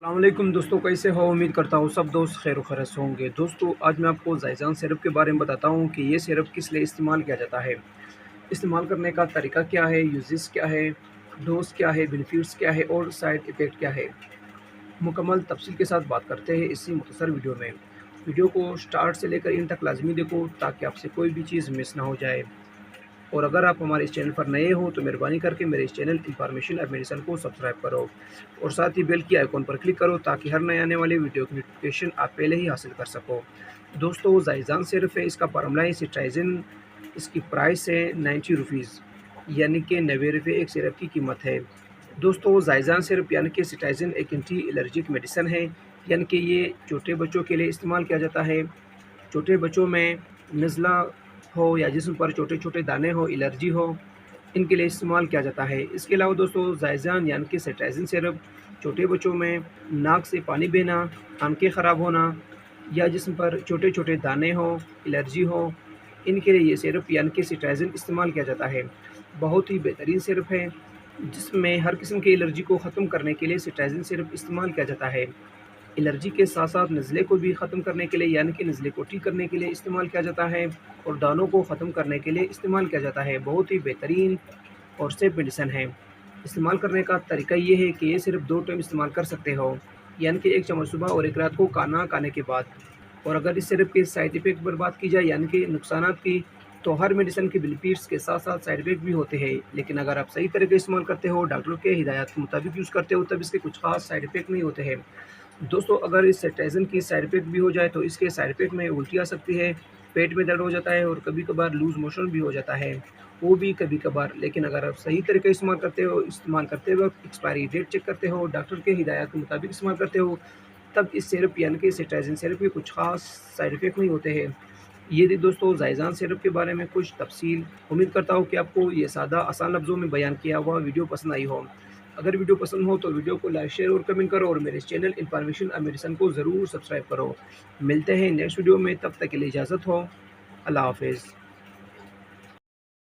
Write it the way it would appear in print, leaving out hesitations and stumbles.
السلام علیکم دوستوں، کیسے ہو؟ امید کرتا ہوں سب دوست خیر و خیریت سے ہوں گے۔ دوستوں، آج میں آپ کو زائزان سیرپ کے بارے میں بتاتا ہوں کہ یہ سیرپ کس لیے استعمال کیا جاتا ہے، استعمال کرنے کا طریقہ کیا ہے، یوزز کیا ہے، ڈوز کیا ہے، بینیفٹس کیا ہے اور سائیڈ ایفیکٹ کیا ہے۔ مکمل تفصیل کے ساتھ بات کرتے ہیں اسی مختصر ویڈیو میں۔ ویڈیو کو سٹارٹ سے لے کر ان تک لازمی دیکھو تاکہ آپ سے کوئی بھی چیز مس نہ ہو جائے۔ اور اگر آپ ہمارے اس چینل پر نئے ہو تو مہربانی کر کے میرے اس چینل انفارمیشن اور میڈیسن کو سبسکرائب کرو اور ساتھ ہی بیل کی آئیکن پر کلک کرو تاکہ ہر نئے آنے والے ویڈیو کی نوٹیفیکیشن آپ پہلے ہی حاصل کر سکو۔ دوستو، زائزان سیرپ ہے، اس کا فارمولہ ہے سٹرائزن، اس کی پرائس ہے 90 روپیز، یعنی کہ 90 روپے ایک سیرپ کی قیمت ہے۔ دوستو، زائزان سیرپ یعنی کہ سٹرائزن ایک اینٹی الرجک میڈیسن ہے، یعنی کہ یہ چھوٹے بچوں کے لیے استعمال کیا جاتا ہے۔ چھوٹے بچوں میں نزلہ ہو یا جسم پر چھوٹے چھوٹے دانے ہو، الرجی ہو، ان کے لیے استعمال کیا جاتا ہے۔ اس کے علاوہ دوستو، زائزان یعنی کہ سٹرائزن سیرپ چھوٹے بچوں میں ناک سے پانی بہنا، آنکھیں خراب ہونا یا جسم پر چھوٹے چھوٹے دانے ہو، الرجی ہو، ان کے لیے یہ سیرپ یعنی کہ سٹرائزن استعمال کیا جاتا ہے۔ بہت ہی بہترین سیرپ ہے، جسم میں ہر قسم کی الرجی کو ختم کرنے کے لیے سٹرائزن سیرپ استعمال کیا جاتا ہے۔ الرجی کے ساتھ ساتھ نزلے کو بھی ختم کرنے کے لیے یعنی کہ نزلے کو ٹھیک کرنے کے لیے استعمال کیا جاتا ہے اور دانوں کو ختم کرنے کے لیے استعمال کیا جاتا ہے۔ بہت ہی بہترین اور سیف میڈیسن ہے۔ استعمال کرنے کا طریقہ یہ ہے کہ یہ صرف 2 ٹائم استعمال کر سکتے ہو، یعنی کہ 1 چمچ صبح اور 1 رات کو کھانا کھانے کے بعد۔ اور اگر اس سیرپ کے سائیڈ ایفیکٹ پر بات کی جائے یعنی کہ نقصانات کی، تو ہر میڈیسن کے بینیفٹس کے ساتھ ساتھ سائیڈ ایفیکٹ بھی ہوتے ہیں، لیکن اگر آپ صحیح طریقے استعمال کرتے ہو، ڈاکٹر کے ہدایات کے مطابق یوز کرتے ہو، تب اس کے کچھ خاص سائیڈ ایفیکٹ نہیں ہوتے ہیں۔ دوستو، اگر اس سٹرائزن کی سائیڈ ایفیکٹ بھی ہو جائے تو اس کے سائیڈ ایفیکٹ میں الٹی آ سکتی ہے، پیٹ میں درد ہو جاتا ہے اور کبھی کبھار لوز موشن بھی ہو جاتا ہے، وہ بھی کبھی کبھار۔ لیکن اگر آپ صحیح طریقے استعمال کرتے وقت ایکسپائری ڈیٹ چیک کرتے ہو، ڈاکٹر کے ہدایات کے مطابق استعمال کرتے ہو، تب اس سیرپ یعنی کہ سٹرائزن سیرپ کے کچھ خاص سائیڈ ایفیکٹ نہیں ہوتے ہیں۔ یہ تھی دوستو زائزان سیرپ کے بارے میں کچھ تفصیل۔ امید کرتا ہوں کہ آپ کو یہ سادہ آسان لفظوں میں بیان کیا ہوا ویڈیو پسند آئی ہو۔ اگر ویڈیو پسند ہو تو ویڈیو کو لائک، شیئر اور کمنٹ کرو اور میرے چینل انفارمیشن اور میڈیسن کو ضرور سبسکرائب کرو۔ ملتے ہیں نیکسٹ ویڈیو میں، تب تک کے لیے اجازت ہو۔ اللہ حافظ۔